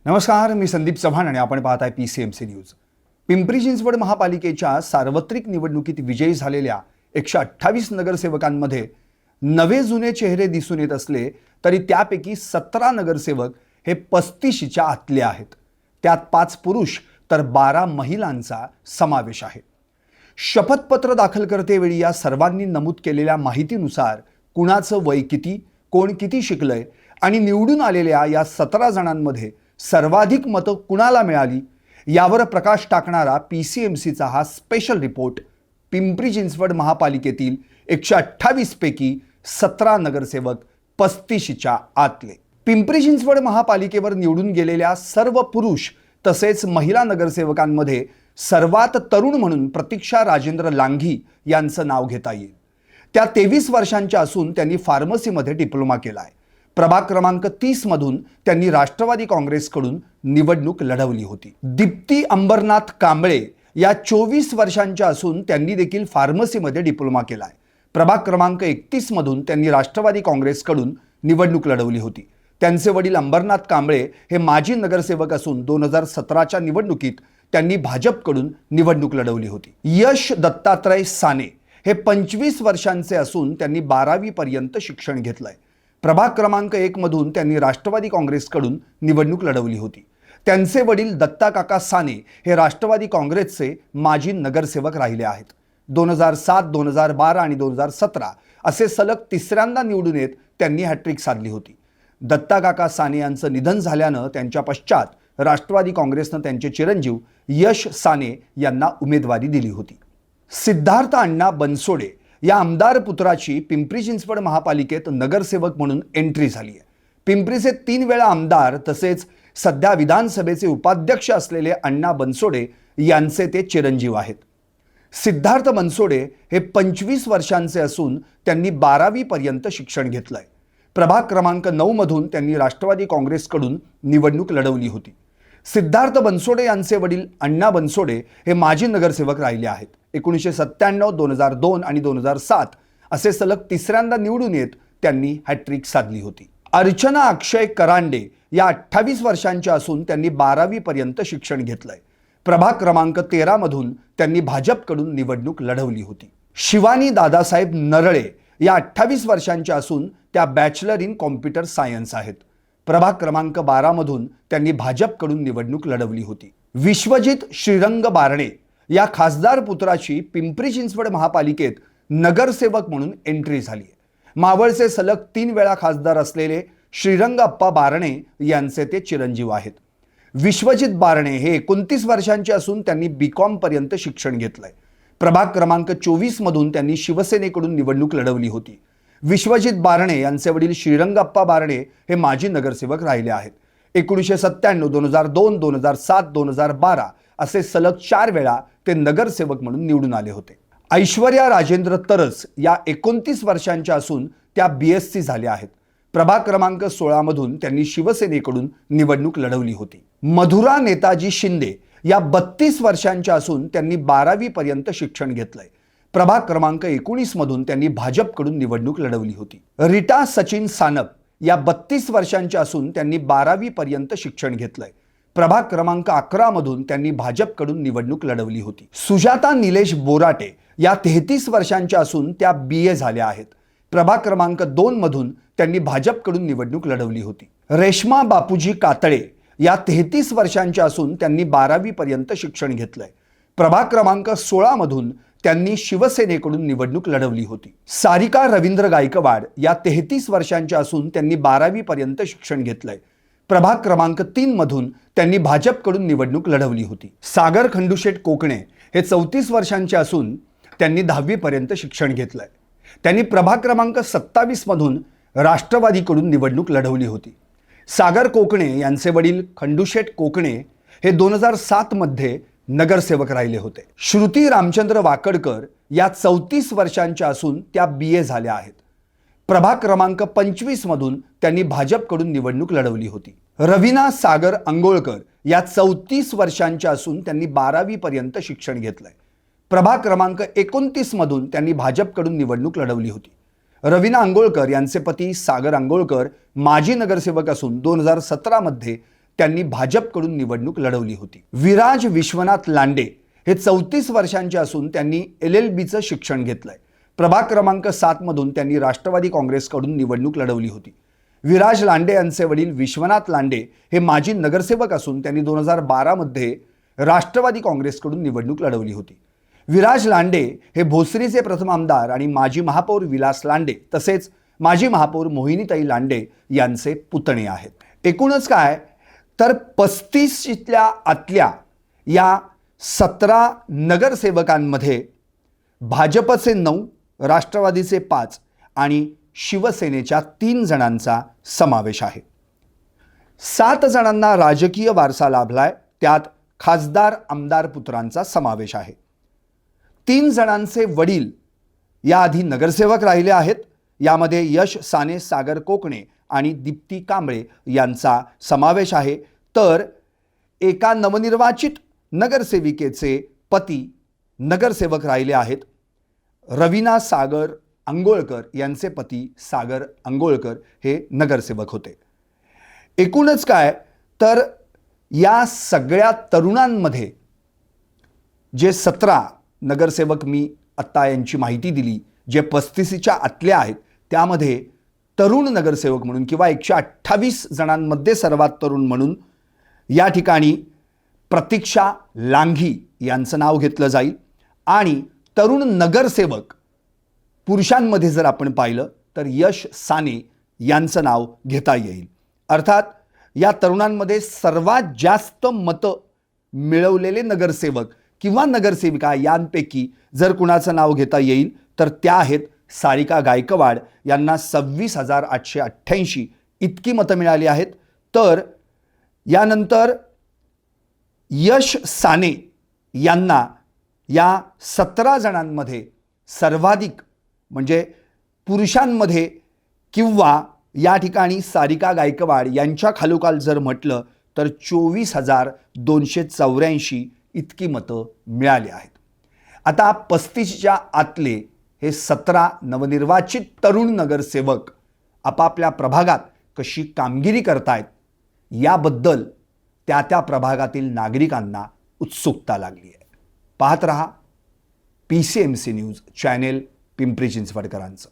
नमस्कार, मी संदीप चव्हाण आणि आपण पाहताय PCMC न्यूज। पिंपरी चिंचवड महापालिकेच्या सार्वत्रिक निवडणुकीत विजयी झालेल्या 128 नगरसेवकांमध्ये नवे जुने चेहरे दिसून येत असले तरी त्यापैकी 17 नगरसेवक हे 35च्या आतले आहेत। त्यात 5 पुरुष तर 12 महिलांचा समावेश आहे। शपथपत्र दाखल करतेवेळी या सर्वांनी नमूद केलेल्या माहितीनुसार कुणाचं वय किती, कोण किती शिकलंय आणि निवडून आलेल्या या 17 जणांमध्ये सर्वाधिक मतं कुणाला मिळाली यावर प्रकाश टाकणारा PCMCचा हा स्पेशल रिपोर्ट। पिंपरी चिंचवड महापालिकेतील 128 पैकी 17 नगरसेवक 35च्या आतले। पिंपरी चिंचवड महापालिकेवर निवडून गेलेल्या सर्व पुरुष तसेच महिला नगरसेवकांमध्ये सर्वात तरुण म्हणून प्रतीक्षा राजेंद्र लांघी यांचं नाव घेता येईल। त्या 23 वर्षांच्या असून त्यांनी फार्मसीमध्ये डिप्लोमा केलाय। प्रभाग क्रमांक 30 मधून त्यांनी राष्ट्रवादी काँग्रेसकडून निवडणूक लढवली होती। दीप्ती अंबरनाथ कांबळे या 24 वर्षांच्या असून त्यांनी देखील फार्मसीमध्ये डिप्लोमा केलाय। प्रभाग क्रमांक 31 मधून त्यांनी राष्ट्रवादी काँग्रेसकडून निवडणूक लढवली होती। त्यांचे वडील अंबरनाथ कांबळे हे माजी नगरसेवक असून 2017च्या निवडणुकीत त्यांनी भाजपकडून निवडणूक लढवली होती। यश दत्तात्रय साने हे 25 वर्षांचे असून त्यांनी 12वी पर्यंत शिक्षण घेतलंय। प्रभाग क्रमांक 1 मधून त्यांनी राष्ट्रवादी काँग्रेसकडून निवडणूक लढवली होती। त्यांचे वडील दत्ता काका साने हे राष्ट्रवादी काँग्रेसचे माजी नगरसेवक राहिले आहेत। 2007, 2012 आणि 2017 असे सलग तिसऱ्यांदा निवडून येत त्यांनी हॅट्रिक साधली होती। दत्ता काका साने यांचं निधन झाल्यानं त्यांच्या पश्चात राष्ट्रवादी काँग्रेसनं त्यांचे चिरंजीव यश साने यांना उमेदवारी दिली होती। सिद्धार्थ अण्णा बनसोडे या आमदार पुत्राची पिंपरी चिंचवड महापालिकेत नगरसेवक म्हणून एंट्री झाली आहे। पिंपरीचे 3 वेळा आमदार तसेच सध्या विधानसभेचे उपाध्यक्ष असलेले अण्णा बनसोडे यांचे ते चिरंजीव आहेत। सिद्धार्थ बनसोडे हे 25 वर्षांचे असून त्यांनी 12वी पर्यंत शिक्षण घेतलंय। प्रभाग क्रमांक 9 मधून त्यांनी राष्ट्रवादी काँग्रेसकडून निवडणूक लढवली होती। सिद्धार्थ बनसोडे यांचे वडील अण्णा बनसोडे हे माजी नगरसेवक राहिले आहेत। 1997, 2002 आणि 2007 असे सलग तिसऱ्यांदा निवडून येत त्यांनी हॅट्रिक साधली होती। अर्चना अक्षय करांडे या 28 वर्षांच्या असून त्यांनी 12वी पर्यंत शिक्षण घेतलंय। प्रभाग क्रमांक 13 मधून त्यांनी भाजपकडून निवडणूक लढवली होती। शिवानी दादासाहेब नरळे या 28 वर्षांच्या असून त्या बॅचलर इन कॉम्प्युटर सायन्स आहेत। प्रभाग क्रमांक 12 मधून त्यांनी भाजपकडून निवडणूक लढवली होती। विश्वजित श्रीरंग बारणे या खासदार पुत्राची पिंपरी चिंचवड महापालिकेत नगरसेवक म्हणून एंट्री झाली आहे। मावळचे सलग 3 वेळा खासदार असलेले श्रीरंग अप्पा बारणे यांचे ते चिरंजीव आहेत। विश्वजित बारणे हे 29 वर्षांचे असून त्यांनी BCom पर्यंत शिक्षण घेतलंय। प्रभाग क्रमांक 24 मधून त्यांनी शिवसेनेकडून निवडणूक लढवली होती। विश्वजित बारणे यांचे वडील श्रीरंग अप्पा बारणे हे माजी नगरसेवक राहिले आहेत। 1997, 2002, 2007, 2012 असे सलग 4 वेळा ते नगरसेवक म्हणून निवडून आले होते। ऐश्वर्या राजेंद्र तरस या 29 वर्षांच्या असून त्या BSc झाल्या आहेत। प्रभाग क्रमांक 16 मधून त्यांनी शिवसेनेकडून निवडणूक लढवली होती। मधुरा नेताजी शिंदे या 32 वर्षांच्या असून त्यांनी 12वी पर्यंत शिक्षण घेतलंय। प्रभाग क्रमांक 19 मधून त्यांनी भाजपकडून निवडणूक लढवली होती। रीटा सचिन सानप या 32 वर्षांच्या असून त्यांनी 12वी पर्यंत शिक्षण घेतलंय। प्रभाग क्रमांक 11 मधून त्यांनी भाजपकडून निवडणूक लढवली होती। सुजाता निलेश बोराटे या 33 वर्षांच्या असून त्या BA झाल्या आहेत। प्रभाग क्रमांक 2 मधून त्यांनी भाजपकडून निवडणूक लढवली होती। रेश्मा बापूजी कातळे या 33 वर्षांच्या असून त्यांनी 12वी पर्यंत शिक्षण घेतलंय। प्रभाग क्रमांक 16 मधून त्यांनी शिवसेनेकडून निवडणूक लढवली होती। सारिका रवींद्र गायकवाड या 33 वर्षांच्या असून त्यांनी 12वी पर्यंत शिक्षण घेतलंय। प्रभाग क्रमांक 3 मधून त्यांनी भाजपकडून निवडणूक लढवली होती। सागर खंडूशेठ कोकणे हे 34 वर्षांचे असून त्यांनी 10वी पर्यंत शिक्षण घेतलंय। त्यांनी प्रभाग क्रमांक 27 मधून राष्ट्रवादीकडून निवडणूक लढवली होती। सागर कोकणे यांचे वडील खंडूशेठ कोकणे हे 2007 मध्ये नगरसेवक राहिले होते। श्रुती रामचंद्र वाकडकर या 34 वर्षांच्या असून त्या BA झाल्या आहेत। प्रभाग क्रमांक 25 मधून त्यांनी भाजपकडून निवडणूक लढवली होती। रवीना सागर अंगोळकर या 34 वर्षांच्या असून त्यांनी 12वी पर्यंत शिक्षण घेतलंय। प्रभाग क्रमांक 29 मधून त्यांनी भाजपकडून निवडणूक लढवली होती। रवीना अंगोळकर यांचे पती सागर अंगोळकर माजी नगरसेवक असून 2017 मध्ये त्यांनी भाजपकडून निवडणूक लढवली होती. विराज विश्वनाथ लांडे हे 34 वर्षांचे असून त्यांनी LLBचं शिक्षण घेतलंय. प्रभाग क्रमांक 7 मधून त्यांनी राष्ट्रवादी काँग्रेसकडून निवडणूक लढवली होती. विराज लांडे यांचे वडील विश्वनाथ लांडे हे माजी नगरसेवक असून त्यांनी 2012 मध्ये राष्ट्रवादी काँग्रेसकडून निवडणूक लढवली होती. विराज लांडे हे भोसरीचे प्रथम आमदार आणि माजी महापौर विलास लांडे तसेच माजी महापौर मोहिनीताई लांडे यांचे पुतणे आहेत. एकूणच काय तर 35 आतल्या या 17 नगरसेवकांमध्ये भाजपचे 9, राष्ट्रवादीचे 5 आणि शिवसेनेच्या 3 जणांचा समावेश आहे. 7 जणांना राजकीय वारसा लाभलाय, त्यात खासदार आमदार पुत्रांचा समावेश आहे. 3 जणांचे वडील याआधी नगरसेवक राहिले आहेत. यामध्ये यश साने, सागर कोकणे आणि दीप्ती कांबळे यांचा समावेश आहे. तर एका नवनिर्वाचित नगरसेविकेचे पती नगरसेवक राहिले आहेत. रवीना सागर अंगोळकर यांचे पती सागर अंगोळकर हे नगरसेवक होते. एकूणच काय तर या सगळ्या तरुणांमध्ये जे 17 नगरसेवक मी आत्ता यांची माहिती दिली, जे 35च्या आतले आहेत, त्यामध्ये तरुण नगरसेवक म्हणून किंवा 128 जणांमध्ये सर्वात तरुण म्हणून या ठिकाणी प्रतीक्षा लांघी यांचं नाव घेतलं जाईल. आणि तरुण नगरसेवक पुरुषांमध्ये जर आपण पाहिलं तर यश साने यांचं नाव घेता येईल. अर्थात या तरुणांमध्ये सर्वात जास्त मतं मिळवलेले नगरसेवक किंवा नगरसेविका यांपैकी जर कुणाचं नाव घेता येईल तर त्या आहेत सारिका गायकवाड यांना 26,888 इतकी मतं मिळाली आहेत. तर यानंतर यश साने यांना या 17 जणांमध्ये सर्वाधिक म्हणजे पुरुषांमध्ये किंवा या ठिकाणी सारिका गायकवाड यांच्या खालोखाल जर म्हटलं तर 24,284 इतकी मतं मिळाली आहेत. आता 35च्या आतले हे 17 नवनिर्वाचित तरुण नगरसेवक आपापल्या प्रभागात कशी कामगिरी करतायत याबद्दल त्या प्रभागातील नागरिकांना उत्सुकता लागली आहे. पाहत रहा PCMC न्यूज चॅनेल पिंपरी चिंचवडकरांचं.